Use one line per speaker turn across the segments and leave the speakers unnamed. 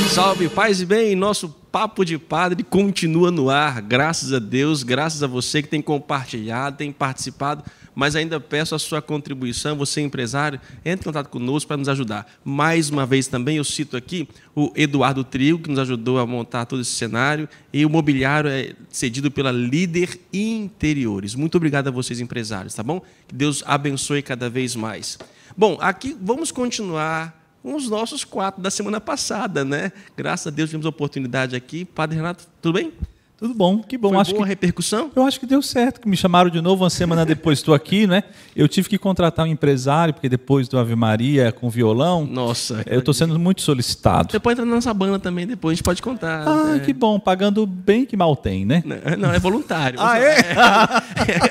Salve, paz e bem, nosso Papo de Padre continua no ar, graças a Deus, graças a você que tem compartilhado, tem participado, mas ainda peço a sua contribuição, você empresário, entre em contato conosco para nos ajudar. Mais uma vez também eu cito aqui o Eduardo Trigo, que nos ajudou a montar todo esse cenário, e o mobiliário é cedido pela Líder Interiores. Muito obrigado a vocês, empresários, tá bom? Que Deus abençoe cada vez mais. Bom, aqui vamos continuar com os nossos 4 da semana passada, né? Graças a Deus tivemos a oportunidade aqui. Padre Renato, tudo bem?
Tudo bom, que bom.
Foi boa a repercussão?
Eu acho que deu certo, que me chamaram de novo uma semana depois, estou aqui, né? Eu tive que contratar um empresário, porque depois do Ave Maria com violão,
nossa,
eu estou sendo muito solicitado.
Você pode entrar na nossa banda também depois, a gente pode contar.
Ah, que bom, pagando bem que mal tem, né?
Não, é voluntário.
Ah, é?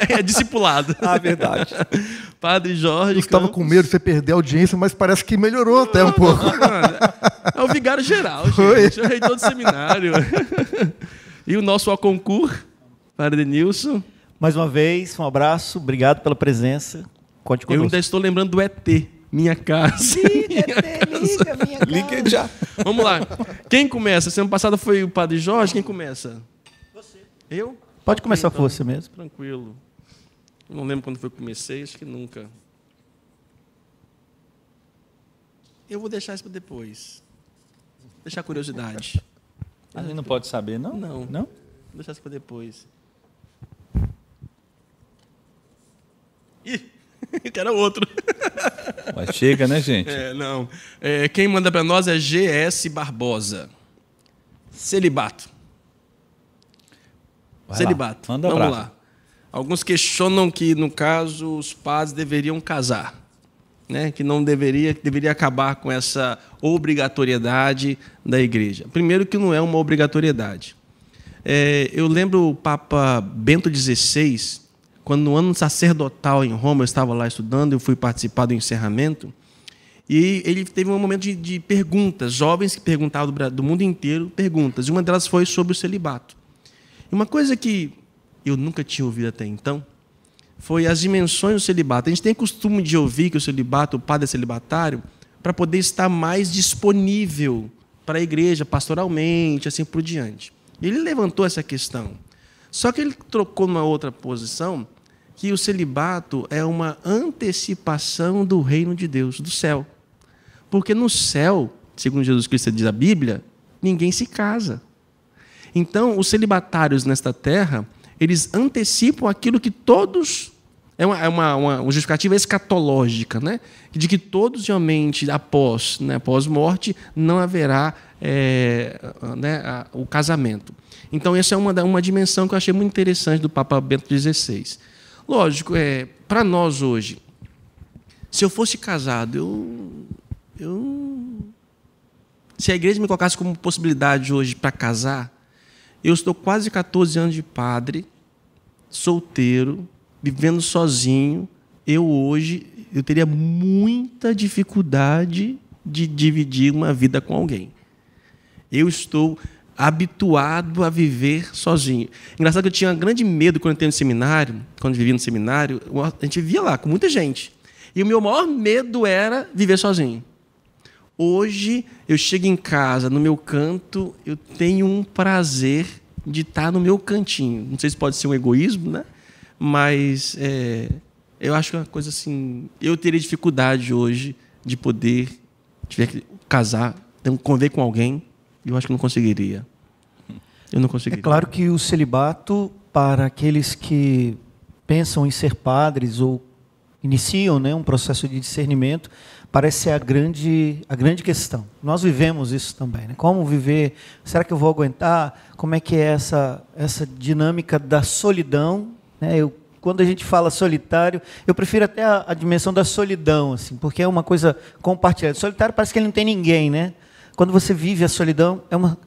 É discipulado.
Ah, verdade.
Padre Jorge.
Eu estava com medo de você perder a audiência, mas parece que melhorou até um pouco.
É o vigário geral, gente. É o reitor do seminário. E o nosso concurso, Padre Denilson.
Mais uma vez, um abraço, obrigado pela presença. Conte conosco.
Eu ainda estou lembrando do ET, minha casa.
Liga,
Liga já. Vamos lá. Quem começa? Semana passada foi o Padre Jorge, quem começa? Você. Eu?
Pode começar
então,
com você mesmo.
Tranquilo. Eu não lembro quando foi que comecei, acho que nunca. Eu vou deixar isso para depois. Deixar a curiosidade.
A gente não pode saber, não?
Não.
Não?
Vou deixar isso para depois. Ih, que era outro.
Mas chega, né, gente?
Não. Quem manda para nós é G.S. Barbosa. Celibato.
Vai
Celibato.
Lá. Manda
Vamos
brasa.
lá. Alguns questionam que, no caso, os padres deveriam casar. Né, que não deveria acabar com essa obrigatoriedade da igreja. Primeiro que não é uma obrigatoriedade. Eu lembro o Papa Bento XVI, quando no ano sacerdotal em Roma, eu estava lá estudando, eu fui participar do encerramento, e ele teve um momento de perguntas, jovens que perguntavam do mundo inteiro, perguntas, e uma delas foi sobre o celibato. E uma coisa que eu nunca tinha ouvido até então, foi as dimensões do celibato. A gente tem costume de ouvir que o celibato, o padre é celibatário, para poder estar mais disponível para a igreja, pastoralmente, assim por diante. Ele levantou essa questão. Só que ele trocou numa outra posição, que o celibato é uma antecipação do reino de Deus, do céu. Porque no céu, segundo Jesus Cristo diz a Bíblia, ninguém se casa. Então, os celibatários nesta terra, eles antecipam aquilo que todos... É uma justificativa escatológica, né? De que todos, realmente, após morte, não haverá o casamento. Então, essa é uma dimensão que eu achei muito interessante do Papa Bento XVI. Lógico, para nós hoje, se eu fosse casado, se a igreja me colocasse como possibilidade hoje para casar, eu estou quase 14 anos de padre, solteiro, vivendo sozinho, eu teria muita dificuldade de dividir uma vida com alguém. Eu estou habituado a viver sozinho. Engraçado que eu tinha um grande medo quando eu entrei no seminário, quando eu vivia no seminário, a gente vivia lá com muita gente. E o meu maior medo era viver sozinho. Hoje, eu chego em casa, no meu canto, eu tenho um prazer de estar no meu cantinho. Não sei se pode ser um egoísmo, né? Mas eu acho que é uma coisa assim... Eu teria dificuldade hoje de poder casar, conviver com alguém. Eu acho que não conseguiria. Eu não conseguiria.
É claro que o celibato, para aqueles que pensam em ser padres ou iniciam, né, um processo de discernimento, parece ser a grande questão. Nós vivemos isso também, né? Como viver? Será que eu vou aguentar? Como é que é essa dinâmica da solidão? Né? Quando a gente fala solitário, eu prefiro até a dimensão da solidão, assim, porque é uma coisa compartilhada. Solitário parece que ele não tem ninguém, né? Quando você vive a solidão,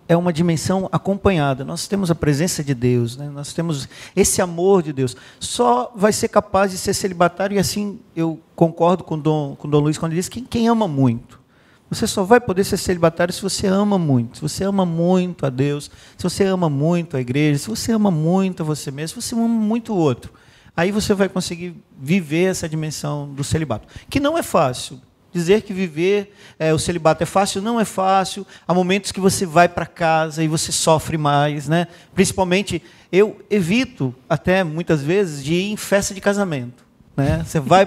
é uma dimensão acompanhada. Nós temos a presença de Deus, né? Nós temos esse amor de Deus. Só vai ser capaz de ser celibatário, e assim eu concordo com o Dom Luiz quando ele diz que quem ama muito. Você só vai poder ser celibatário se você ama muito. Se você ama muito a Deus, se você ama muito a igreja, se você ama muito a você mesmo, se você ama muito o outro. aí você vai conseguir viver essa dimensão do celibato, que não é fácil. Dizer que viver o celibato é fácil, não é fácil. Há momentos que você vai para casa e você sofre mais, né? Principalmente, eu evito, até muitas vezes, de ir em festa de casamento. Né? Você vai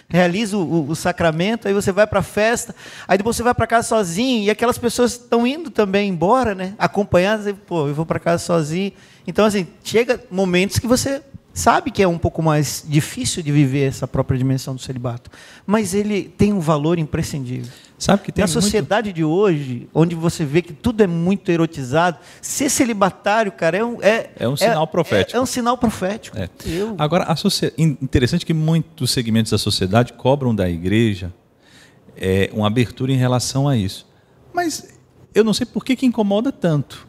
realiza o sacramento, aí você vai para a festa, aí depois você vai para casa sozinho, e aquelas pessoas estão indo também embora, né? Acompanhadas, e, pô, eu vou para casa sozinho. Então, assim, chega momentos que você sabe que é um pouco mais difícil de viver essa própria dimensão do celibato, mas ele tem um valor imprescindível.
Sabe que tem
na sociedade de hoje, onde você vê que tudo é muito erotizado, ser celibatário, cara,
é um sinal profético.
É um sinal profético.
É. Agora, interessante que muitos segmentos da sociedade cobram da igreja uma abertura em relação a isso. Mas eu não sei por que incomoda tanto.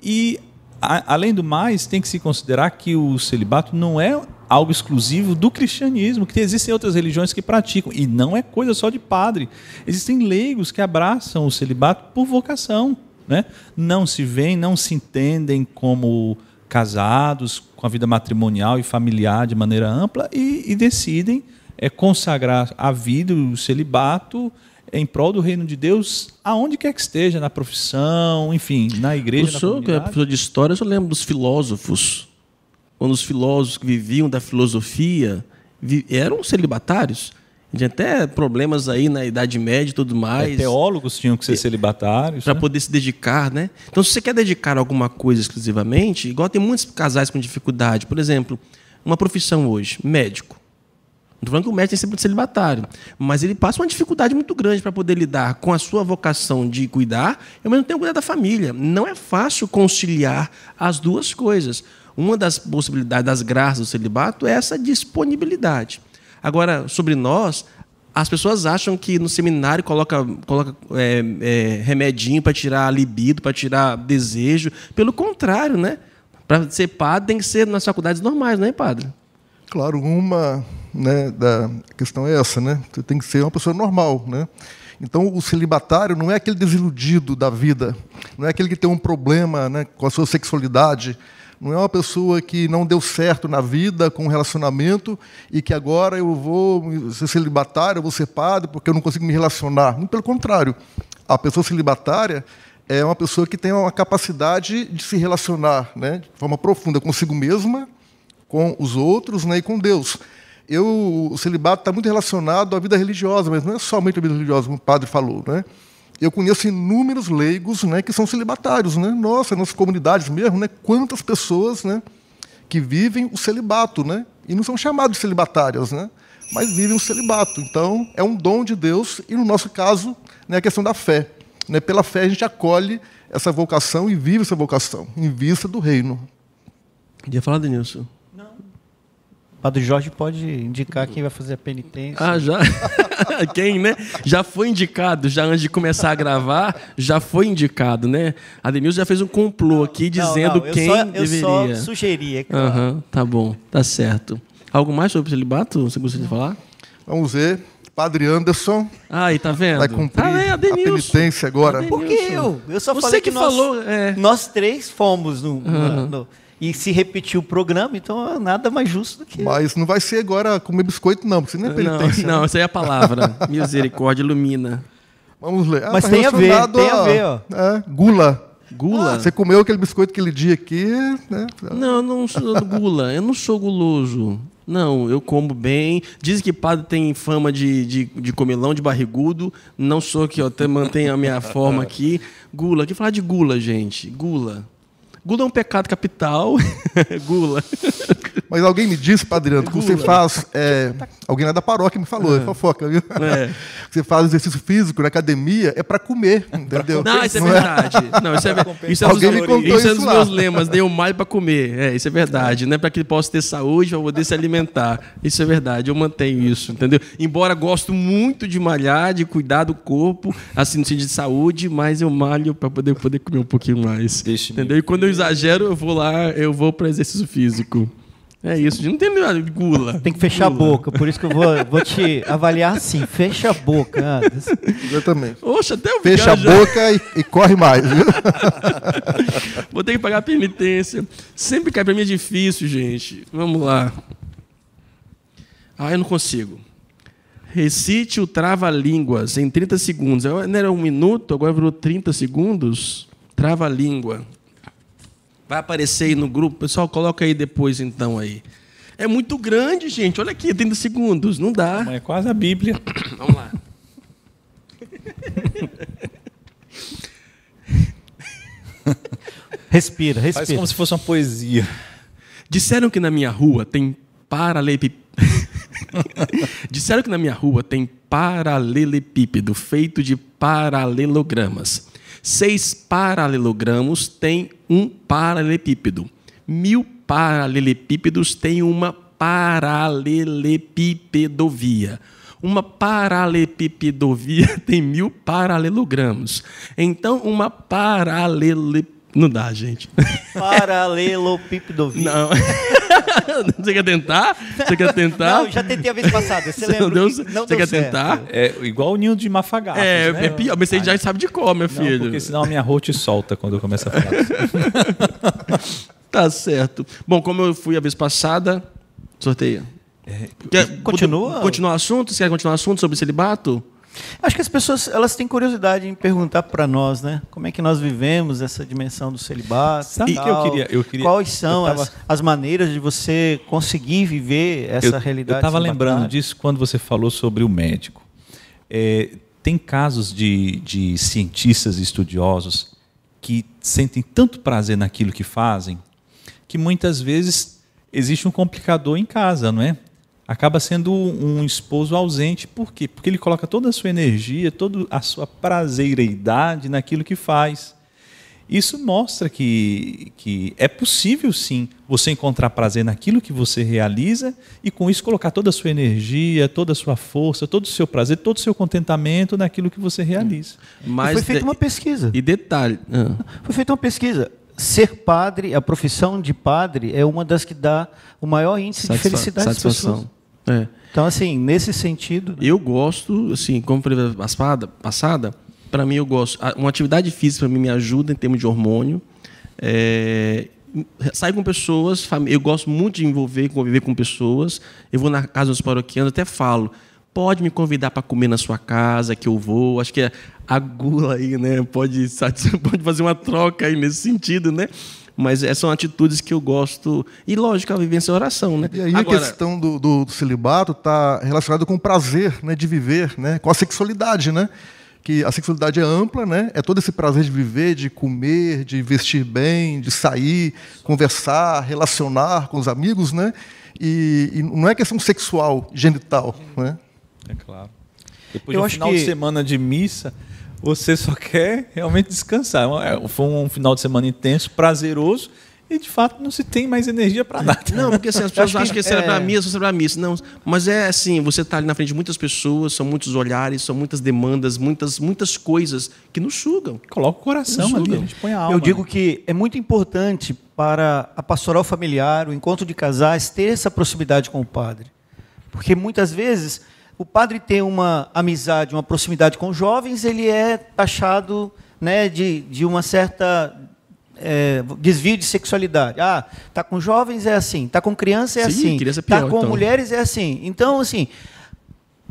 E além do mais, tem que se considerar que o celibato não é algo exclusivo do cristianismo, que existem outras religiões que praticam, e não é coisa só de padre. Existem leigos que abraçam o celibato por vocação, né? Não se veem, não se entendem como casados, com a vida matrimonial e familiar de maneira ampla, e decidem consagrar a vida, o celibato, em prol do reino de Deus, aonde quer que esteja, na profissão, enfim, na igreja, na comunidade.
Que é professor de história, eu lembro dos filósofos. Quando os filósofos que viviam da filosofia eram celibatários. Tinha até problemas aí na Idade Média e tudo mais.
Teólogos tinham que ser celibatários.
Para poder se dedicar, né? Então, se você quer dedicar a alguma coisa exclusivamente, igual tem muitos casais com dificuldade. Por exemplo, uma profissão hoje, médico. Não estou falando que o médico tem sempre de celibatário, mas ele passa uma dificuldade muito grande para poder lidar com a sua vocação de cuidar e ao mesmo tempo cuidar da família. Não é fácil conciliar as duas coisas. Uma das possibilidades, das graças do celibato é essa disponibilidade. Agora, sobre nós, as pessoas acham que no seminário coloca remedinho para tirar libido, para tirar desejo. Pelo contrário, né? Para ser padre tem que ser nas faculdades normais, não é, padre?
Claro, a questão é essa, né? Você tem que ser uma pessoa normal, né? Então, o celibatário não é aquele desiludido da vida, não é aquele que tem um problema, né, com a sua sexualidade, não é uma pessoa que não deu certo na vida com um relacionamento e que agora eu vou ser celibatário, eu vou ser padre porque eu não consigo me relacionar. Muito pelo contrário, a pessoa celibatária é uma pessoa que tem uma capacidade de se relacionar, né, de forma profunda consigo mesma, com os outros, né, e com Deus. O celibato está muito relacionado à vida religiosa, mas não é somente a vida religiosa, como o padre falou, né? Eu conheço inúmeros leigos, né, que são celibatários, né? Nossa, nas comunidades mesmo, né? Quantas pessoas, né, que vivem o celibato, né? E não são chamados de celibatárias, né? Mas vivem o celibato. Então, é um dom de Deus e, no nosso caso, né, a questão da fé. Né? Pela fé, a gente acolhe essa vocação e vive essa vocação, em vista do reino.
Queria falar, Denilson?
O Padre Jorge pode indicar quem vai fazer a penitência.
Ah, já? Quem, né? Já foi indicado, já antes de começar a gravar, já foi indicado, né? A Denilson já fez um complô aqui dizendo quem deveria.
Eu só sugeria, claro.
Tá bom, tá certo. Algo mais sobre o celibato você gostaria de falar?
Vamos ver. Padre Anderson.
Aí, tá vendo?
Vai cumprir a penitência agora.
Por que eu? Eu só falei que nós três fomos e se repetiu o programa, então nada mais justo do que...
Mas não vai ser agora comer biscoito, não, porque isso nem é penitência.
Não, essa aí é a palavra. Misericórdia, ilumina.
Vamos ler.
Mas tem a ver, ó.
Gula.
Gula?
Você comeu aquele biscoito aquele dia aqui, né?
Não, eu não sou gula. Eu não sou guloso. Não, eu como bem. Dizem que padre tem fama de comilão, de barrigudo. Não sou que eu até mantenho a minha forma aqui. Gula. O que falar de gula, gente? Gula. Gula é um pecado capital. Gula.
Mas alguém me disse, Padre Anderson, que você faz... alguém lá da paróquia me falou, é fofoca, viu? Você faz exercício físico na academia, é para comer, entendeu?
Não, isso é verdade. Não, isso é um dos meus lemas. Dei o mais para comer. Isso é verdade. Não é para que ele possa ter saúde, para poder se alimentar. Isso é verdade. Eu mantenho isso, entendeu? Embora gosto muito de malhar, de cuidar do corpo, assim, no sentido de saúde, mas eu malho para poder comer um pouquinho mais. Entendeu? E quando eu exagero, eu vou para exercício físico. É isso, não tem nada de gula.
Tem que fechar a boca, por isso que eu vou te avaliar assim. Fecha a boca.
Exatamente.
Oxe, até o
fecha a boca e corre mais, viu?
Vou ter que pagar a penitência. Sempre cai para mim é difícil, gente. Vamos lá. Eu não consigo. Recite o trava-línguas em 30 segundos. Não era 1 minuto, agora virou 30 segundos. Trava-língua. Vai aparecer aí no grupo. Pessoal, coloca aí depois, então, aí. É muito grande, gente. Olha aqui, 30 segundos. Não dá.
É quase a Bíblia.
Vamos lá.
Respira, respira.
Faz como se fosse uma poesia.
Disseram que na minha rua tem Disseram que na minha rua tem paralelepípedo feito de paralelogramas. 6 paralelogramos têm um paralelepípedo. 1000 paralelepípedos têm uma paralelepipedovia. Uma paralelepipedovia tem 1000 paralelogramos. Então, uma Não dá, gente.
Paralelepipedovia.
Não. Você quer tentar? Você quer tentar?
Não, já tentei a vez passada. Você lembra? Não
você quer
certo.
tentar?
É igual o ninho de mafagafos, né?
É pior, mas você já sabe de qual, meu filho.
Não, porque senão a minha rote solta quando eu começo a falar.
Tá certo. Bom, como eu fui a vez passada, sorteia.
Continua?
Continuar o assunto? Você quer continuar o assunto sobre celibato?
Acho que as pessoas elas têm curiosidade em perguntar para nós, né? Como é que nós vivemos essa dimensão do celibato?
Sabe o que eu queria?
Quais são as maneiras de você conseguir viver essa realidade?
Eu estava lembrando disso quando você falou sobre o médico. Tem casos de cientistas e estudiosos que sentem tanto prazer naquilo que fazem que muitas vezes existe um complicador em casa, não é? Acaba sendo um esposo ausente. Por quê? Porque ele coloca toda a sua energia, toda a sua prazereidade naquilo que faz. Isso mostra que é possível, sim, você encontrar prazer naquilo que você realiza e, com isso, colocar toda a sua energia, toda a sua força, todo o seu prazer, todo o seu contentamento naquilo que você realiza.
Mas foi feita uma pesquisa.
E detalhe...
Foi feita uma pesquisa. Ser padre, a profissão de padre, é uma das que dá o maior índice de felicidade das pessoas. Então, assim, nesse sentido...
Eu gosto, assim, como foi a passada, para mim eu gosto... Uma atividade física, para mim, me ajuda em termos de hormônio. Sair com pessoas, eu gosto muito de conviver com pessoas. Eu vou na casa dos paroquianos, até falo, pode me convidar para comer na sua casa, que eu vou. Acho que a gula aí, né, pode fazer uma troca aí nesse sentido, né? Mas essas são atitudes que eu gosto. E, lógico, a vivência é oração, né?
E aí agora, a questão do celibato está relacionada com o prazer, né, de viver, né, com a sexualidade, né? Que a sexualidade é ampla, né? É todo esse prazer de viver, de comer, de vestir bem, de sair, conversar, relacionar com os amigos, né? E não é questão sexual, genital, né?
É claro. Depois de um final de semana de missa, você só quer realmente descansar. Foi um final de semana intenso, prazeroso, e de fato não se tem mais energia para nada.
Não, porque assim, as pessoas acham que celebrar a missa, Não, mas é assim, você está ali na frente de muitas pessoas, são muitos olhares, são muitas demandas, muitas coisas que nos sugam.
Coloca o coração ali, a gente põe a alma.
Eu digo que é muito importante para a pastoral familiar, o encontro de casais, ter essa proximidade com o padre. Porque muitas vezes o padre tem uma amizade, uma proximidade com jovens, ele é taxado, né, de uma certa desvio de sexualidade. Tá com jovens é assim, tá com criança é assim, tá com mulheres é assim. Então, assim,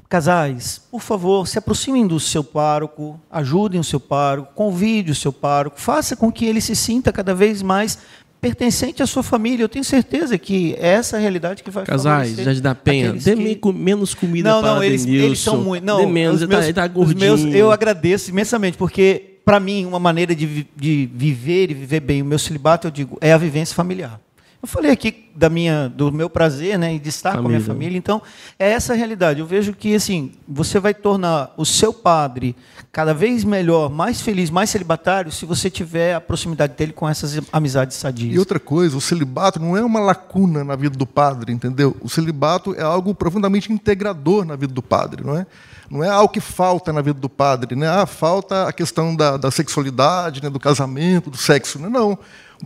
casais, por favor, se aproximem do seu pároco, ajudem o seu pároco, convide o seu pároco, faça com que ele se sinta cada vez mais pertencente à sua família. Eu tenho certeza que é essa a realidade que vai
Casais, já da Penha, dê menos comida para
eles são muito... Não,
dê menos, ele tá gordinho.
Eu agradeço imensamente, porque, para mim, uma maneira de viver e viver bem o meu celibato, eu digo, é a vivência familiar. Eu falei aqui do meu prazer, né, de estar com a minha família. Então, é essa a realidade. Eu vejo que, assim, você vai tornar o seu padre cada vez melhor, mais feliz, mais celibatário, se você tiver a proximidade dele com essas amizades sadias.
E outra coisa, o celibato não é uma lacuna na vida do padre, entendeu? O celibato é algo profundamente integrador na vida do padre, não é? Não é algo que falta na vida do padre, né? Falta a questão da sexualidade, né, do casamento, do sexo. Não.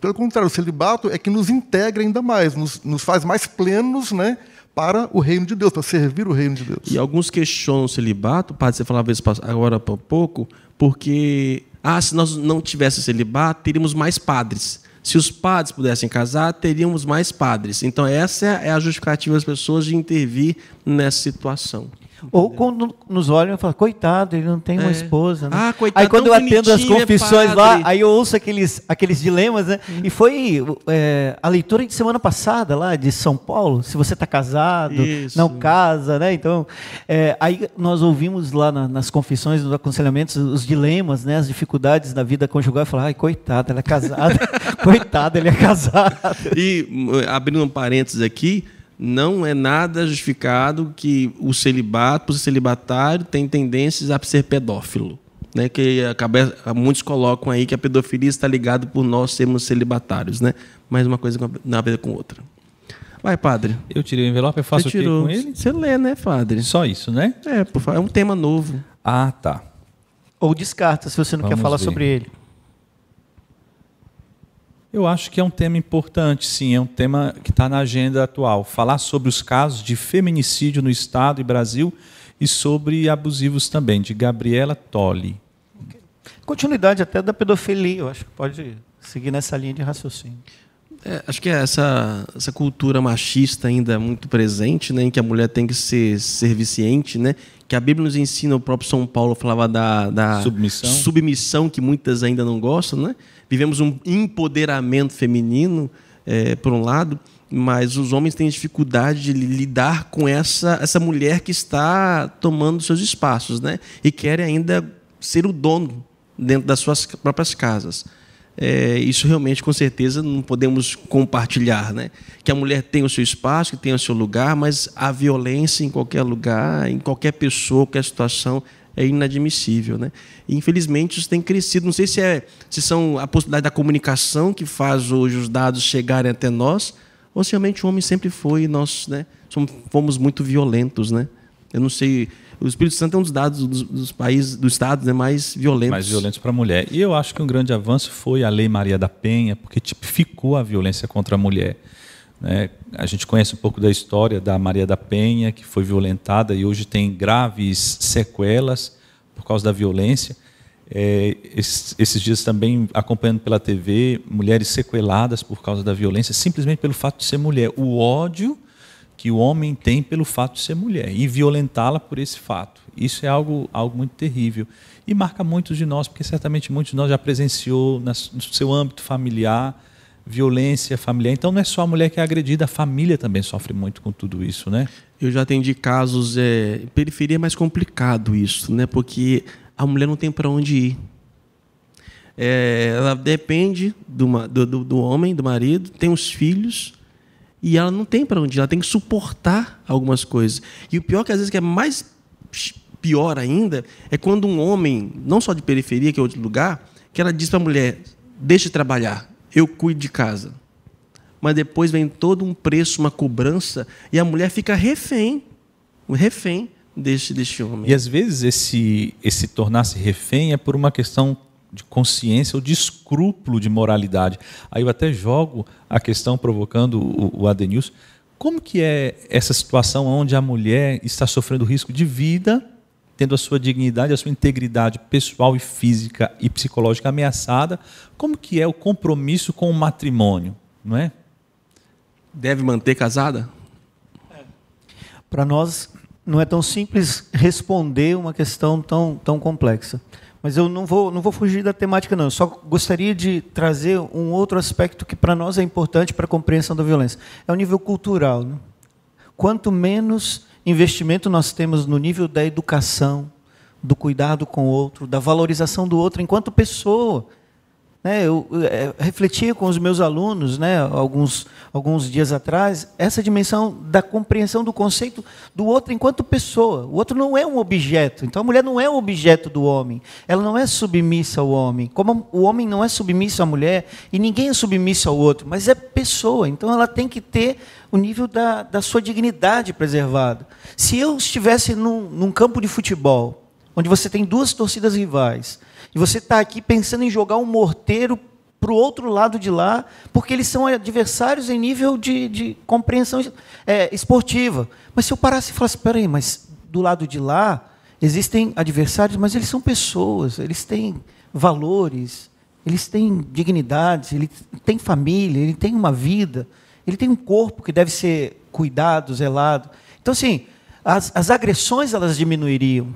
Pelo contrário, o celibato é que nos integra ainda mais, nos faz mais plenos, né, para o reino de Deus, para servir o reino de Deus.
E alguns questionam o celibato, padre, você falava isso agora há pouco, porque se nós não tivéssemos celibato, teríamos mais padres. Se os padres pudessem casar, teríamos mais padres. Então, essa é a justificativa das pessoas de intervir nessa situação.
Ou quando nos olham e falam, coitado, ele não tem uma esposa. Né?
Ah, coitado,
aí quando eu
tão
atendo as
bonitinho,
confissões
padre.
lá, aí eu ouço aqueles dilemas, né? E foi a leitura de semana passada lá, de São Paulo, se você está casado,
Isso.
não casa, né? Então, aí nós ouvimos lá nas confissões, nos aconselhamentos, os dilemas, né? As dificuldades da vida conjugal, e falar, ai, coitado, ela é casada, coitado, ele é casado.
E, abrindo um parênteses aqui, não é nada justificado que o celibato, por ser celibatário, tem tendências a ser pedófilo. Né? Que muitos colocam aí que a pedofilia está ligada por nós sermos celibatários. Né? Mas uma coisa não a ver com outra. Vai, padre.
Eu tirei o envelope, eu faço o quê com ele?
Você lê, né, padre?
Só isso, né?
Por favor, é um tema novo.
Ah, tá.
Ou descarta, se você não quer
Vamos
falar
ver.
sobre ele.
Eu acho que é um tema importante, sim, é um tema que está na agenda atual. Falar sobre os casos de feminicídio no Estado e Brasil e sobre abusivos também, de Gabriela Tolli.
Continuidade até da pedofilia, eu acho que pode seguir nessa linha de raciocínio.
Acho que essa cultura machista ainda é muito presente, né, em que a mulher tem que ser serviciente, né, que a Bíblia nos ensina, o próprio São Paulo falava da submissão, que muitas ainda não gostam. Né? Vivemos um empoderamento feminino, por um lado, mas os homens têm dificuldade de lidar com essa mulher que está tomando seus espaços, né, e querem ainda ser o dono dentro das suas próprias casas. Isso realmente, com certeza, não podemos compartilhar, né? Que a mulher tem o seu espaço, que tem o seu lugar, mas a violência em qualquer lugar, em qualquer pessoa, qualquer situação, é inadmissível, né? E, infelizmente, isso tem crescido. Não sei se são a possibilidade da comunicação que faz hoje os dados chegarem até nós, ou se realmente o homem sempre foi e nós, né, fomos muito violentos, né? Eu não sei. O Espírito Santo é um dos dados dos países, dos estados, né, mais violentos.
Mais violentos para a mulher. E eu acho que um grande avanço foi a Lei Maria da Penha, porque tipificou a violência contra a mulher. Né? A gente conhece um pouco da história da Maria da Penha, que foi violentada e hoje tem graves sequelas por causa da violência. Esses dias também, acompanhando pela TV, mulheres sequeladas por causa da violência, simplesmente pelo fato de ser mulher. O ódio que o homem tem pelo fato de ser mulher e violentá-la por esse fato. Isso é algo muito terrível. E marca muitos de nós, porque certamente muitos de nós já presenciou no seu âmbito familiar violência familiar. Então não é só a mulher que é agredida, a família também sofre muito com tudo isso, né?
Eu já atendi casos, periferia é mais complicado isso, né? Porque a mulher não tem para onde ir. Ela depende do homem, do marido, tem os filhos, e ela não tem para onde ir, ela tem que suportar algumas coisas. E o pior, que às vezes que é mais pior ainda, é quando um homem, não só de periferia, que é outro lugar, que ela diz para a mulher, deixa de trabalhar, eu cuido de casa. Mas depois vem todo um preço, uma cobrança, e a mulher fica refém deste homem.
E às vezes esse tornar-se refém é por uma questão de consciência ou de escrúpulo de moralidade. Aí eu até jogo a questão, provocando o Adenilson, como que é essa situação onde a mulher está sofrendo risco de vida, tendo a sua dignidade, a sua integridade pessoal e física e psicológica ameaçada? Como que é o compromisso com o matrimônio, não é?
Deve manter casada?
Para nós não é tão simples responder uma questão tão complexa. Mas eu não vou fugir da temática, não. Eu só gostaria de trazer um outro aspecto que para nós é importante para a compreensão da violência. É o nível cultural. Né? Quanto menos investimento nós temos no nível da educação, do cuidado com o outro, da valorização do outro enquanto pessoa. Né? Eu refletia com os meus alunos, né, alguns dias atrás, essa dimensão da compreensão do conceito do outro enquanto pessoa. O outro não é um objeto. Então a mulher não é o objeto do homem. Ela não é submissa ao homem. Como o homem não é submisso à mulher e ninguém é submisso ao outro, mas é pessoa. Então ela tem que ter o nível da sua dignidade preservada. Se eu estivesse num campo de futebol, onde você tem duas torcidas rivais, e você está aqui pensando em jogar um morteiro para o outro lado de lá, porque eles são adversários em nível de compreensão esportiva. Mas se eu parasse e falasse, espera aí, mas do lado de lá existem adversários, mas eles são pessoas, eles têm valores, eles têm dignidades, ele tem família, ele tem uma vida, ele tem um corpo que deve ser cuidado, zelado. Então, assim, as agressões elas diminuiriam.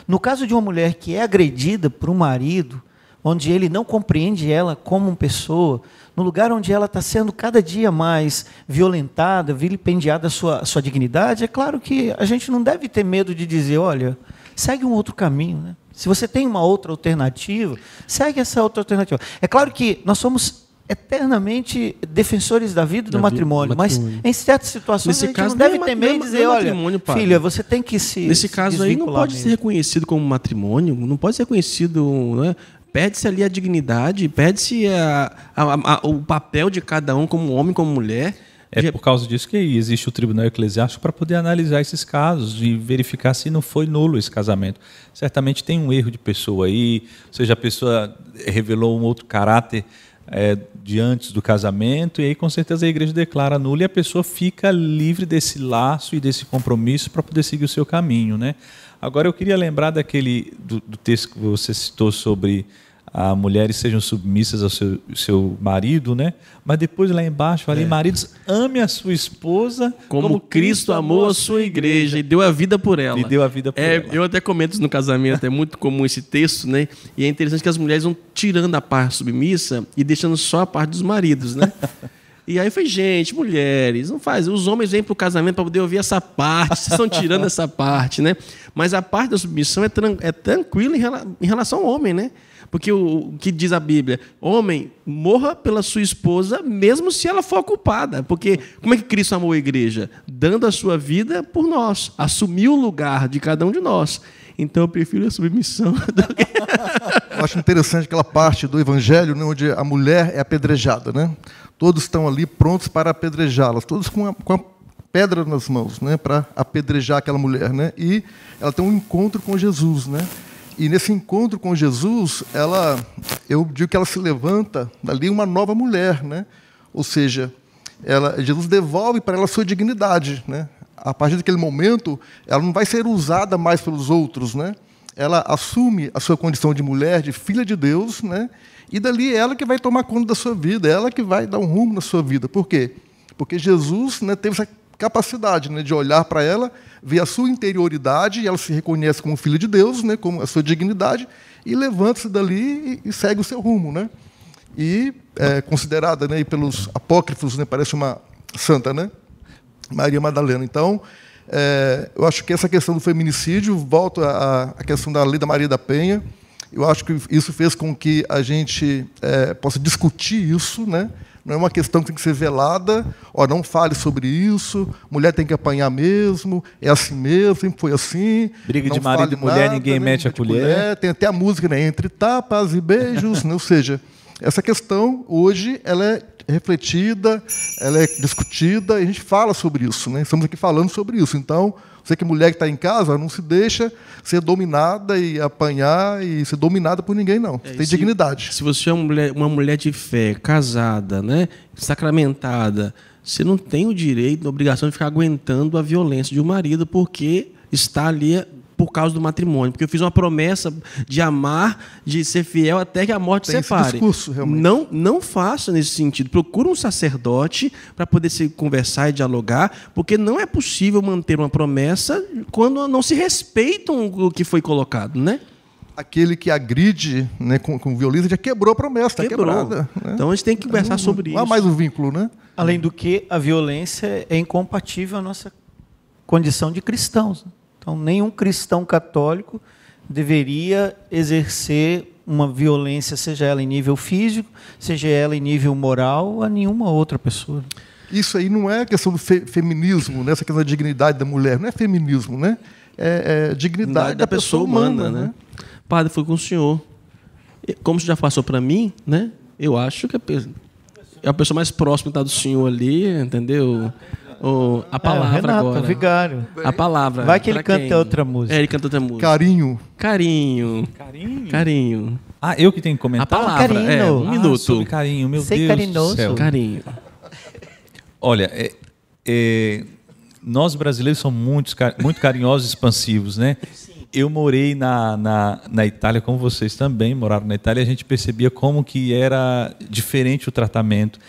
No caso de uma mulher que é agredida por um marido, onde ele não compreende ela como uma pessoa, no lugar onde ela está sendo cada dia mais violentada, vilipendiada a sua dignidade, é claro que a gente não deve ter medo de dizer, olha, segue um outro caminho, né? Se você tem uma outra alternativa, segue essa outra alternativa. É claro que nós somos eternamente defensores da vida e do matrimônio, mas em certas situações
Nesse
a gente
caso,
não deve temer e dizer, olha, filha, você tem que se
Nesse caso aí não pode ser reconhecido como matrimônio, não pode ser reconhecido, né? Perde-se ali a dignidade, perde-se o papel de cada um como homem, como mulher.
É por causa disso que existe o Tribunal Eclesiástico para poder analisar esses casos e verificar se não foi nulo esse casamento. Certamente tem um erro de pessoa aí, ou seja, a pessoa revelou um outro caráter de antes do casamento, e aí com certeza a igreja declara nulo e a pessoa fica livre desse laço e desse compromisso para poder seguir o seu caminho, né? Agora eu queria lembrar do texto que você citou sobre as mulheres sejam submissas ao seu marido, né? Mas depois lá embaixo, ali, maridos, ame a sua esposa
como Cristo amou a sua igreja e deu a vida por ela.
E deu a vida por ela.
Eu até comento isso no casamento, é muito comum esse texto, né? E é interessante que as mulheres vão tirando a parte submissa e deixando só a parte dos maridos, né? E aí foi, gente, mulheres, não faz. Os homens vêm para o casamento para poder ouvir essa parte, vocês estão tirando essa parte, né? Mas a parte da submissão é tranquila em relação ao homem, né? Porque o que diz a Bíblia? Homem, morra pela sua esposa, mesmo se ela for culpada. Porque como é que Cristo amou a igreja? Dando a sua vida por nós. Assumiu o lugar de cada um de nós. Então eu prefiro a submissão.
Eu acho interessante aquela parte do Evangelho, né, onde a mulher é apedrejada, né? Todos estão ali prontos para apedrejá-las, todos com a pedra nas mãos, né, para apedrejar aquela mulher, né? E ela tem um encontro com Jesus, né? E nesse encontro com Jesus, eu digo que ela se levanta dali uma nova mulher, né? Ou seja, Jesus devolve para ela a sua dignidade, né? A partir daquele momento, ela não vai ser usada mais pelos outros, né? Ela assume a sua condição de mulher, de filha de Deus, né? E dali é ela que vai tomar conta da sua vida, é ela que vai dar um rumo na sua vida. Por quê? Porque Jesus, né, teve essa capacidade, né, de olhar para ela, ver a sua interioridade, e ela se reconhece como filha de Deus, né, como a sua dignidade, e levanta-se dali e segue o seu rumo, né? E é considerada, né, pelos apócrifos, né, parece uma santa, né? Maria Madalena. Então, eu acho que essa questão do feminicídio, volto à questão da lei da Maria da Penha, eu acho que isso fez com que a gente possa discutir isso, né? Não é uma questão que tem que ser velada, não fale sobre isso, mulher tem que apanhar mesmo, é assim mesmo, sempre foi assim.
Briga de marido e mulher, nada, ninguém mete a colher.
Tem até a música, né? Entre tapas e beijos, né? Ou seja, essa questão hoje ela é refletida, ela é discutida, e a gente fala sobre isso, né? Estamos aqui falando sobre isso. Então, você que é mulher que está em casa, não se deixa ser dominada e apanhar e ser dominada por ninguém, não. Você tem dignidade.
Se você é uma mulher de fé, casada, né, sacramentada, você não tem o direito, a obrigação de ficar aguentando a violência de um marido porque está ali por causa do matrimônio. Porque eu fiz uma promessa de amar, de ser fiel até que a morte separe.
Esse discurso, realmente.
Não faça nesse sentido. Procura um sacerdote para poder se conversar e dialogar, porque não é possível manter uma promessa quando não se respeitam o que foi colocado, né?
Aquele que agride, né, com violência já quebrou a promessa, está quebrada. Né?
Então a gente tem que conversar sobre isso.
Não há mais um vínculo, né?
Além do que, a violência é incompatível à nossa condição de cristãos. Então, nenhum cristão católico deveria exercer uma violência, seja ela em nível físico, seja ela em nível moral, a nenhuma outra pessoa.
Isso aí não é questão do feminismo, né? Essa questão da dignidade da mulher, não é feminismo, né? É dignidade da pessoa humana, né?
Padre, foi com o senhor. Como você já passou para mim, né? Eu acho que é a pessoa mais próxima está do senhor ali, entendeu? A palavra
Renato,
agora.
Vigário.
A palavra.
Vai que ele canta outra música.
Ele canta outra música.
Carinho.
Eu que tenho que comentar.
A palavra.
Carinho.
Um minuto.
Sobre carinho, meu
Sei
Deus
carinhoso.
do céu.
Carinho.
Olha, nós brasileiros somos muito carinhosos e expansivos, né? Eu morei na Itália, como vocês também moraram na Itália, a gente percebia como que era diferente o tratamento.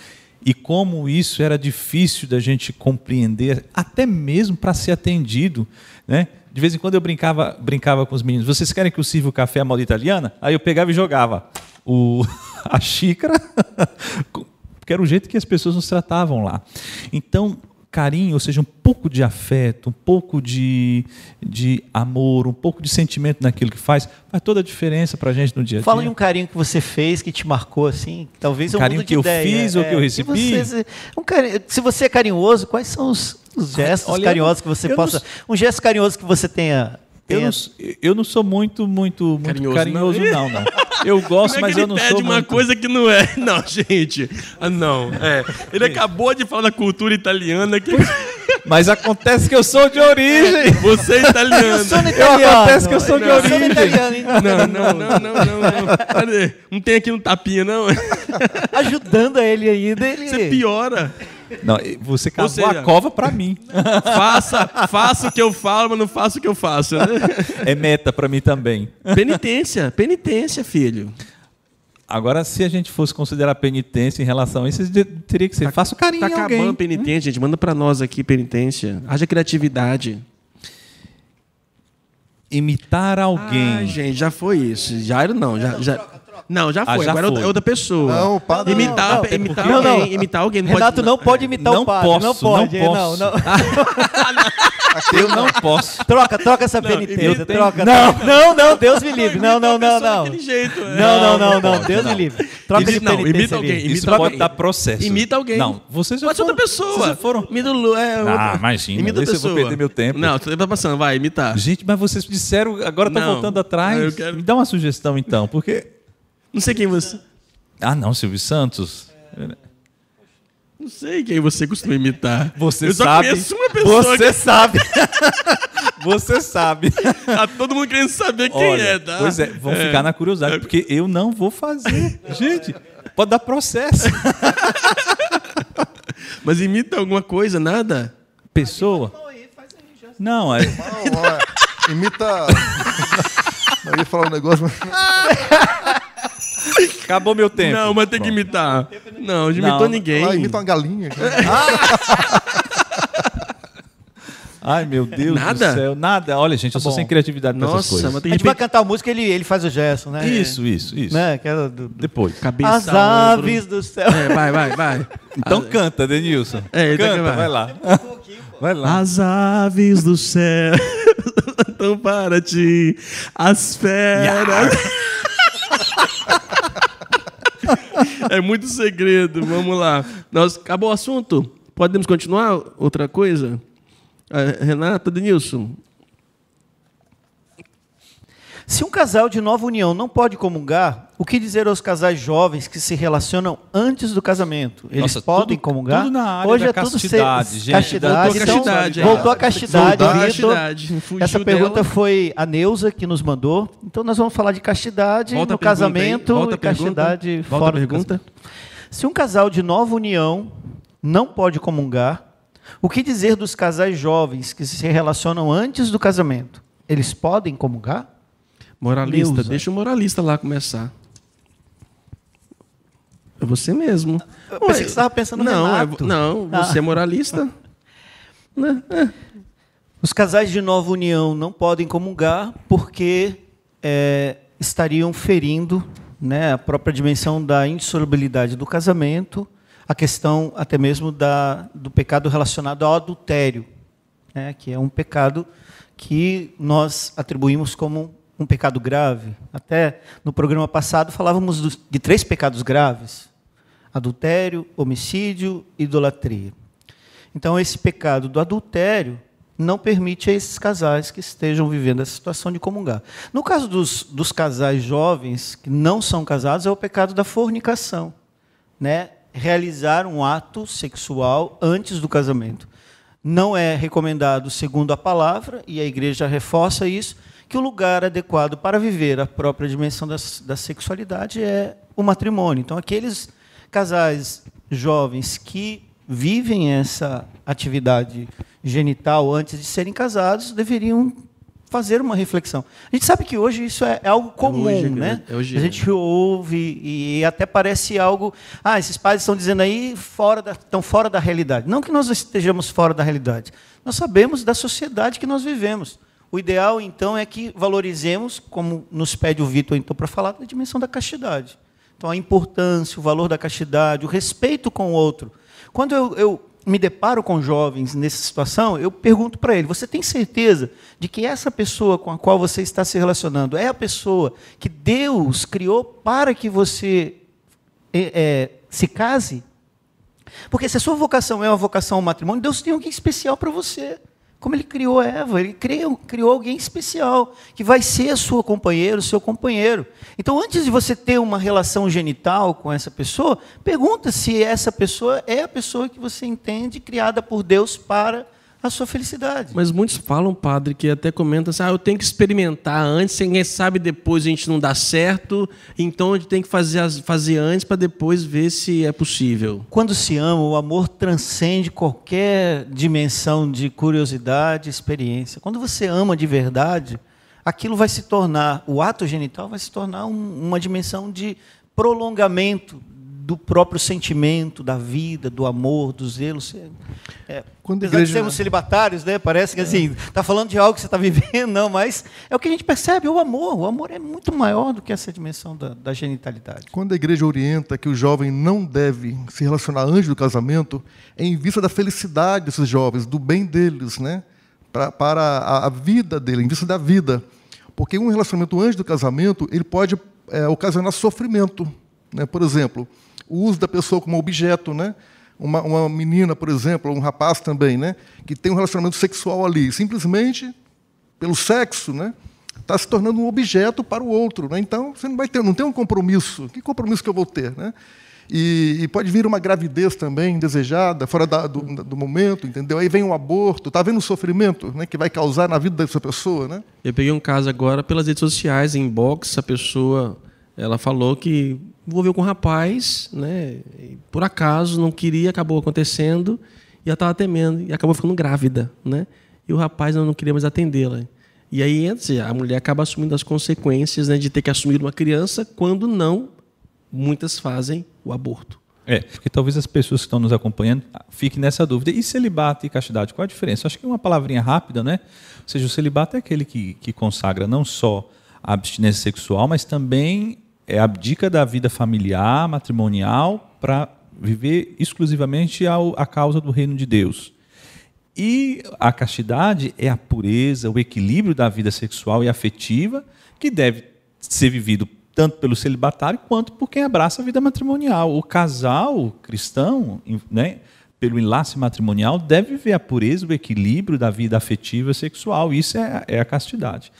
e como isso era difícil da gente compreender, até mesmo para ser atendido, né? De vez em quando eu brincava com os meninos. Vocês querem que eu sirva o café à moda italiana? Aí eu pegava e jogava a xícara, porque era o jeito que as pessoas nos tratavam lá. Então, carinho, ou seja, um pouco de afeto, um pouco de amor, um pouco de sentimento naquilo que faz toda a diferença para a gente no dia a dia.
Fala de um carinho que você fez, que te marcou, assim, talvez um
carinho que eu fiz ou que eu recebi.
Se você é carinhoso, quais são os gestos carinhosos que você possa... Um gesto carinhoso que você tenha...
Eu não sou muito carinhoso, não. Eu gosto, mas eu não sou
uma coisa que não é. Não, gente. Não. Ele acabou de falar da cultura italiana.
Mas acontece que eu sou de origem.
Você é italiano.
Acontece que eu sou de origem.
Não. Cadê? Não tem aqui um tapinha, não?
Ajudando ele ainda.
Você piora.
Não, você cavou a cova para mim.
Faça o que eu falo, mas não faça o que eu faço. Né?
É meta para mim também.
Penitência, filho.
Agora, se a gente fosse considerar penitência em relação a isso, teria que ser. Faça o carinho
Tá
em alguém.
acabando penitência, gente. Manda para nós aqui penitência. Haja criatividade.
Imitar alguém.
Ah, gente, já foi isso. Jairo não. Já foi.
Já
Agora
foi.
é outra pessoa.
Não, padre.
Imitar alguém.
Renato não pode imitar o padre.
Não posso. Eu não posso.
Troca essa penitência. Troca. Não, Deus me livre. Não.
Daquele jeito.
Não, Deus me livre. Troca de penitência.
Imita alguém.
Isso pode dar processo.
Imita alguém.
Não, vocês já
pode ser outra pessoa.
Vocês já foram.
Imita o Lu.
Imagina.
Imita a
Eu
pessoa.
vou perder meu tempo.
Não, você tá passando. Vai, imitar.
Gente, mas vocês disseram, agora estão
Não.
voltando atrás.
Eu quero-
Me dá uma sugestão, então, porque...
Não sei quem você...
Não, Silvio Santos.
Não sei quem você costuma imitar.
Você
eu só
sabe.
conheço uma pessoa.
Você sabe. Você sabe.
Tá todo mundo querendo saber quem
Olha,
é, tá?
Pois é, vão ficar na curiosidade, porque eu não vou fazer. Gente, pode dar processo.
Mas imita alguma coisa, nada?
Pessoa? Não, é...
Imita... Eu ia falar um negócio, mas...
Acabou meu tempo.
Não, mas tem que imitar. Não imitou ninguém.
Imita uma galinha.
Ai, meu Deus
Nada?
do céu. Nada. Olha, gente, eu sou
bom.
sem criatividade para essas
Nossa,
coisas.
mas
A
tem que
gente vai cantar a música, ele faz o gesto, né?
Isso.
Né? Que é
Depois.
cabeça,
As
ombro.
aves do céu.
Vai.
Então canta, Denilson.
Ele tá
Canta,
aqui,
vai lá. Vai lá.
As aves do céu estão para ti, as feras. É muito segredo, vamos lá. Acabou o assunto? Podemos continuar? Outra coisa? Renata, Denilson.
Se um casal de nova união não pode comungar, o que dizer aos casais jovens que se relacionam antes do casamento? Eles
Nossa,
podem
tudo
comungar?
na área
Hoje
da
é tudo
castidade, gente.
castidade.
Voltou a castidade,
Então, voltou a castidade.
Voltou a
Vitor.
castidade. Fugiu
Essa pergunta
dela.
foi a Neuza que nos mandou. Então nós vamos falar de castidade
Volta
no
a pergunta aí.
casamento
Volta a
e castidade
pergunta. Volta a
fora do
pergunta.
casamento. Se um casal de nova união não pode comungar, o que dizer dos casais jovens que se relacionam antes do casamento? Eles podem comungar?
Moralista,
Neuza.
deixa o moralista lá começar. É você mesmo.
Eu pensei que você estava pensando no
não,
Renato.
não, você é moralista.
Os casais de nova união não podem comungar porque estariam ferindo, né, a própria dimensão da indissolubilidade do casamento, a questão até mesmo do pecado relacionado ao adultério, né, que é um pecado que nós atribuímos como um pecado grave. Até no programa passado falávamos de 3 pecados graves: adultério, homicídio e idolatria. Então, esse pecado do adultério não permite a esses casais que estejam vivendo essa situação de comungar. No caso dos casais jovens que não são casados, é o pecado da fornicação, né? Realizar um ato sexual antes do casamento. Não é recomendado, segundo a palavra, e a igreja reforça isso, que o lugar adequado para viver a própria dimensão da sexualidade é o matrimônio. Então, aqueles casais jovens que vivem essa atividade genital antes de serem casados deveriam fazer uma reflexão. A gente sabe que hoje isso é algo comum, né?
Hoje
a gente ouve e até parece algo... esses pais estão dizendo aí, estão fora da realidade. Não que nós estejamos fora da realidade. Nós sabemos da sociedade que nós vivemos. O ideal, então, é que valorizemos, como nos pede o Vitor, então, para falar da dimensão da castidade. Então, a importância, o valor da castidade, o respeito com o outro. Quando eu me deparo com jovens nessa situação, eu pergunto para ele, você tem certeza de que essa pessoa com a qual você está se relacionando é a pessoa que Deus criou para que você se case? Porque se a sua vocação é uma vocação ao matrimônio, Deus tem alguém especial para você. Como Ele criou Eva, Ele criou alguém especial, que vai ser a sua companheira, o seu companheiro. Então, antes de você ter uma relação genital com essa pessoa, pergunta se essa pessoa é a pessoa que você entende, criada por Deus para a sua felicidade.
Mas muitos falam, padre, que até comentam assim, eu tenho que experimentar antes, quem sabe depois a gente não dá certo, então a gente tem que fazer antes para depois ver se é possível.
Quando se ama, o amor transcende qualquer dimensão de curiosidade, experiência. Quando você ama de verdade, aquilo vai se tornar, o ato genital vai se tornar uma dimensão de prolongamento do próprio sentimento, da vida, do amor, do zelo. Apesar de sermos celibatários, né? Parece que assim, está falando de algo que você está vivendo, não, mas é o que a gente percebe, o amor. O amor é muito maior do que essa dimensão da genitalidade.
Quando a igreja orienta que o jovem não deve se relacionar antes do casamento, é em vista da felicidade desses jovens, do bem deles, né? Para a vida dele, em vista da vida. Porque um relacionamento antes do casamento, ele pode ocasionar sofrimento, né? Por exemplo, o uso da pessoa como objeto, né? Uma menina, por exemplo, ou um rapaz também, né? Que tem um relacionamento sexual ali, simplesmente pelo sexo, né? Está se tornando um objeto para o outro, né? Então você não tem um compromisso. Que compromisso que eu vou ter, né? E pode vir uma gravidez também indesejada, fora do momento, entendeu? Aí vem um aborto, está vendo o sofrimento, né, que vai causar na vida dessa pessoa, né?
Eu peguei um caso agora pelas redes sociais, em inbox, a pessoa, ela falou que envolveu com um rapaz, né? E por acaso não queria, acabou acontecendo e ela estava temendo e acabou ficando grávida, né? E o rapaz não queria mais atendê-la. E aí a mulher acaba assumindo as consequências, né, de ter que assumir uma criança quando não, muitas fazem o aborto.
Porque talvez as pessoas que estão nos acompanhando fiquem nessa dúvida. E celibato e castidade, qual a diferença? Eu acho que uma palavrinha rápida, né? Ou seja, o celibato é aquele que consagra não só a abstinência sexual, mas também abdica da vida familiar, matrimonial, para viver exclusivamente a causa do reino de Deus. E a castidade é a pureza, o equilíbrio da vida sexual e afetiva, que deve ser vivido tanto pelo celibatário quanto por quem abraça a vida matrimonial. O casal cristão, né, pelo enlace matrimonial, deve viver a pureza, o equilíbrio da vida afetiva e sexual. Isso é a castidade.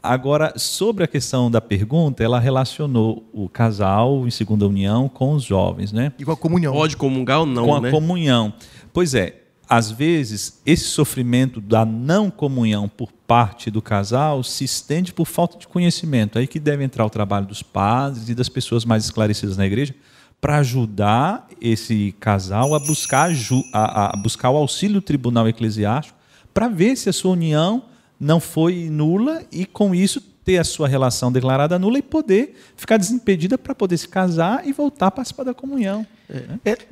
Agora, sobre a questão da pergunta, ela relacionou o casal em segunda união com os jovens, né?
E com a comunhão.
Pode comungar ou não,
com
né?
a comunhão. Pois é, às vezes, esse sofrimento da não comunhão por parte do casal se estende por falta de conhecimento. Aí que deve entrar o trabalho dos padres e das pessoas mais esclarecidas na igreja para ajudar esse casal a buscar o auxílio do tribunal eclesiástico para ver se a sua união não foi nula e, com isso, ter a sua relação declarada nula e poder ficar desimpedida para poder se casar e voltar a participar da comunhão.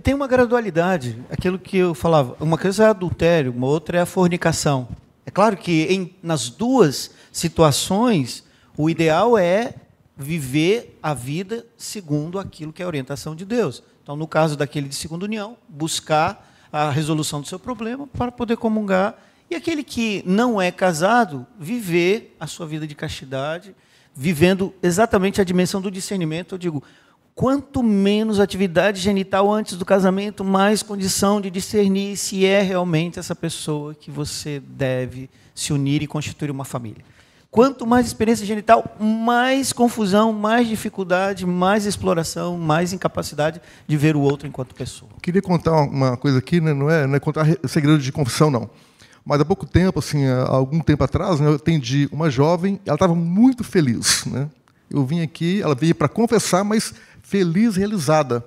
Tem uma gradualidade, aquilo que eu falava. Uma coisa é adultério, uma outra é a fornicação. É claro que nas duas situações, o ideal é viver a vida segundo aquilo que é a orientação de Deus. Então, no caso daquele de segunda união, buscar a resolução do seu problema para poder comungar. E aquele que não é casado, viver a sua vida de castidade, vivendo exatamente a dimensão do discernimento. Eu digo, quanto menos atividade genital antes do casamento, mais condição de discernir se é realmente essa pessoa que você deve se unir e constituir uma família. Quanto mais experiência genital, mais confusão, mais dificuldade, mais exploração, mais incapacidade de ver o outro enquanto pessoa.
Queria contar uma coisa aqui, né? Não é contar segredo de confissão, não. Mas há pouco tempo, assim, há algum tempo atrás, né, eu atendi uma jovem, ela estava muito feliz, né? Eu vim aqui, ela veio para confessar, mas feliz, realizada.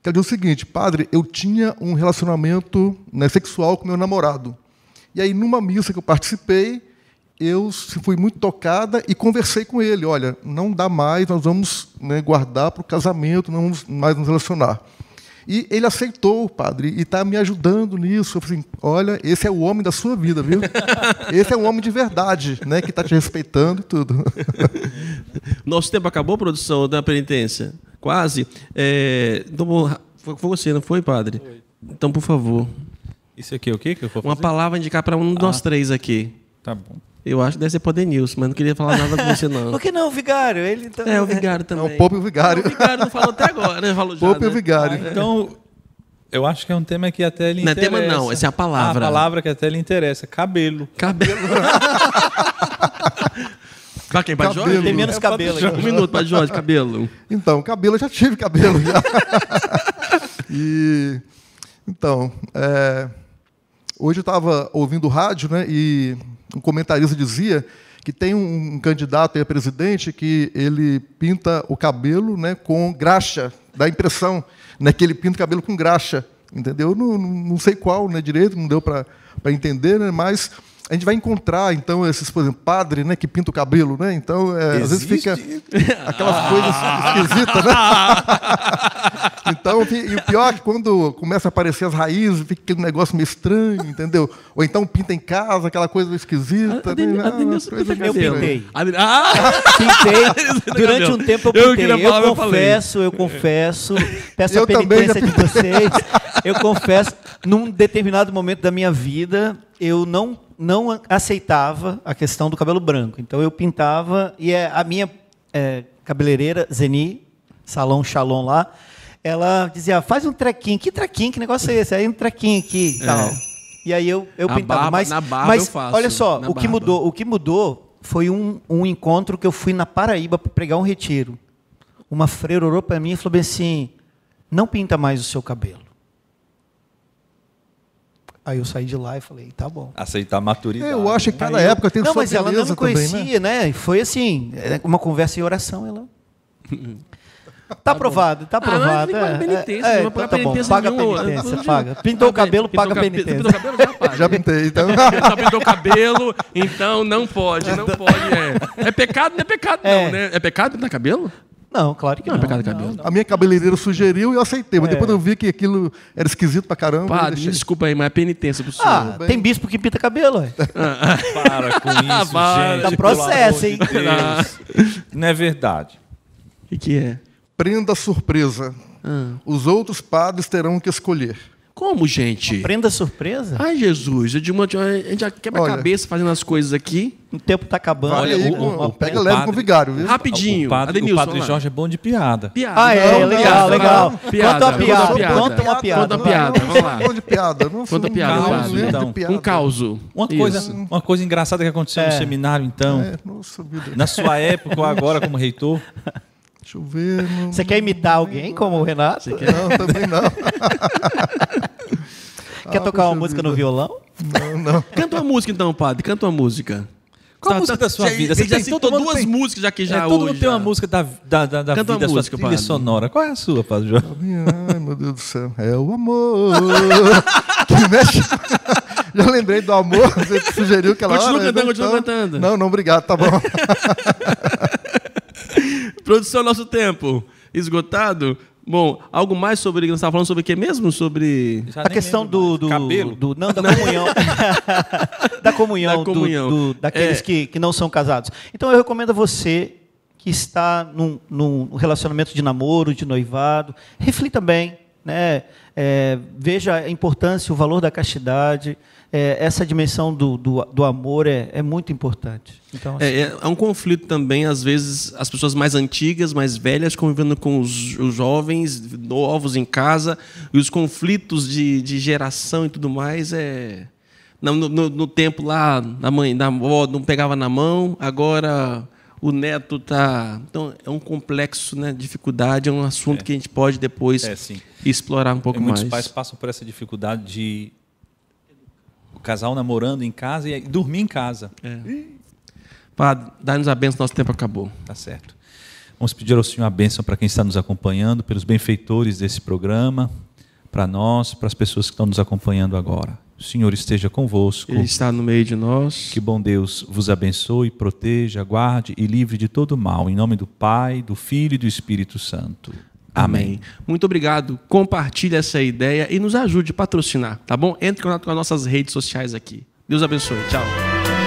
Ela disse o seguinte: padre, eu tinha um relacionamento, né, sexual com meu namorado. E aí, numa missa que eu participei, eu fui muito tocada e conversei com ele. Olha, não dá mais, nós vamos, né, guardar para o casamento, não vamos mais nos relacionar. E ele aceitou, padre, e está me ajudando nisso. Eu falei assim, olha, esse é o homem da sua vida, viu? Esse é um homem de verdade, né, que está te respeitando e tudo.
Nosso tempo acabou, produção da penitência? Quase. Então, foi você, não foi, padre? Foi. Então, por favor.
Isso aqui é o quê que eu vou fazer?
Uma palavra indicar para um de nós três aqui.
Tá bom.
Eu acho que deve ser para Denilson, mas não queria falar nada com você, não.
Por que não, o vigário? Ele também...
O vigário também.
Não, o Pope e o vigário.
O vigário não falou até agora, né? Falou já,
Pope e o
né?
vigário.
Então, eu acho que é um tema que até lhe interessa.
Não é tema não, essa é a palavra.
A palavra que até lhe interessa, cabelo.
Cabelo. Vai quem, Padre Jorge?
Tem menos cabelo aqui.
Um minuto, Padre Jorge, cabelo.
Então, cabelo, eu já tive cabelo. Já. Então, hoje eu estava ouvindo rádio, né, e um comentarista dizia que tem um candidato a presidente que ele pinta o cabelo, né, com graxa, dá a impressão, né, que ele pinta o cabelo com graxa, entendeu? Não sei qual, né, direito, não deu para entender, né, mas a gente vai encontrar, então, esses, por exemplo, padre, né, que pinta o cabelo, né? Então, às vezes fica aquelas coisas esquisitas, né? Então, e o pior é que quando começa a aparecer as raízes, fica aquele negócio meio estranho, entendeu? Ou então pinta em casa, aquela coisa esquisita.
Eu pintei.
Pintei.
Durante um tempo eu pintei. Eu confesso. Peço a penitência de vocês. Eu confesso, num determinado momento da minha vida, eu não aceitava a questão do cabelo branco. Então, eu pintava, e a minha cabeleireira, Zeni, Salão Shalom lá, ela dizia, faz um trequinho. Que trequinho? Que negócio é esse? Aí um trequinho aqui e tal. E aí eu pintava.
Na barba eu faço.
Olha só, o que mudou foi um encontro que eu fui na Paraíba para pregar um retiro. Uma freira orou para mim e falou bem assim, não pinta mais o seu cabelo. Aí eu saí de lá e falei, tá bom.
Aceitar a maturidade.
Eu acho que cada época tem sua beleza também, né?
Não, mas ela não me conhecia, né? Foi assim, uma conversa em oração, ela... Tá aprovado, tá aprovado.
Paga penitência, não
tá bom, paga a penitência, paga. Pintou o cabelo, paga a penitência.
Pintou o cabelo, já paga.
Já pintei, então.
Já pintou o cabelo, então não pode. É pecado, não é pecado não, né? É pecado pintar cabelo?
Não, claro que não.
Não é pecado cabelo.
A minha cabeleireira sugeriu e eu aceitei, mas depois eu vi que aquilo era esquisito pra caramba.
Padre, desculpa aí, mas é penitência pro senhor.
Tem bispo que pinta cabelo, ué.
Para com isso, gente.
Dá processo, hein?
Não é verdade.
O que é?
Prenda surpresa. Os outros padres terão que escolher.
Como, gente?
Prenda surpresa?
Ai, Jesus, a gente já quebra a cabeça fazendo as coisas aqui.
O tempo está acabando.
Olha, pega leve com o vigário, viu?
Rapidinho.
O padre Jorge é bom de piada.
Legal.
Piada.
Conta uma piada.
Conta uma piada. Vamos lá.
Conta piada.
Conta piada. Um causo.
Uma coisa engraçada que aconteceu no seminário, então.
Nossa vida.
Na sua época ou agora como reitor.
Deixa eu ver.
Você quer imitar alguém como o Renato?
Não, também não.
Quer tocar uma música no violão?
Não.
Canta uma música então, padre. Canta uma música.
Qual a música da sua vida?
Você já citou duas músicas já que já hoje.
Todo mundo tem uma música da
Canta
vida,
uma
sua trilha sonora. Qual é a sua, Padre Jorge?
Ai, meu Deus do céu. É o amor. Que mexe. Já lembrei do amor. Você sugeriu aquela hora.
Continua cantando.
Não, obrigado. Tá bom.
Produção, nosso tempo esgotado. Bom, algo mais sobre... Nós estávamos falando sobre o que mesmo? Sobre...
A questão do
cabelo?
Não, da comunhão. Da comunhão. Daqueles que não são casados. Então, eu recomendo a você que está num relacionamento de namoro, de noivado, reflita bem, né? Veja a importância, o valor da castidade. Essa dimensão do amor é muito importante. Então, assim,
é um conflito também, às vezes, as pessoas mais antigas, mais velhas, convivendo com os jovens novos em casa, e os conflitos de geração e tudo mais. No tempo lá, da avó não pegava na mão, agora o neto está... Então, é um complexo, né? Dificuldade, é um assunto que a gente pode depois explorar um pouco mais.
Muitos pais passam por essa dificuldade de o casal namorando em casa e dormir em casa.
Padre, dá-nos a bênção, nosso tempo acabou.
Tá certo. Vamos pedir ao Senhor a bênção para quem está nos acompanhando, pelos benfeitores desse programa, para nós, para as pessoas que estão nos acompanhando agora. O Senhor esteja convosco.
Ele está no meio de nós.
Que bom Deus vos abençoe, proteja, guarde e livre de todo mal. Em nome do Pai, do Filho e do Espírito Santo. Amém.
Muito obrigado. Compartilhe essa ideia e nos ajude a patrocinar, tá bom? Entre em contato com as nossas redes sociais aqui. Deus abençoe. Tchau.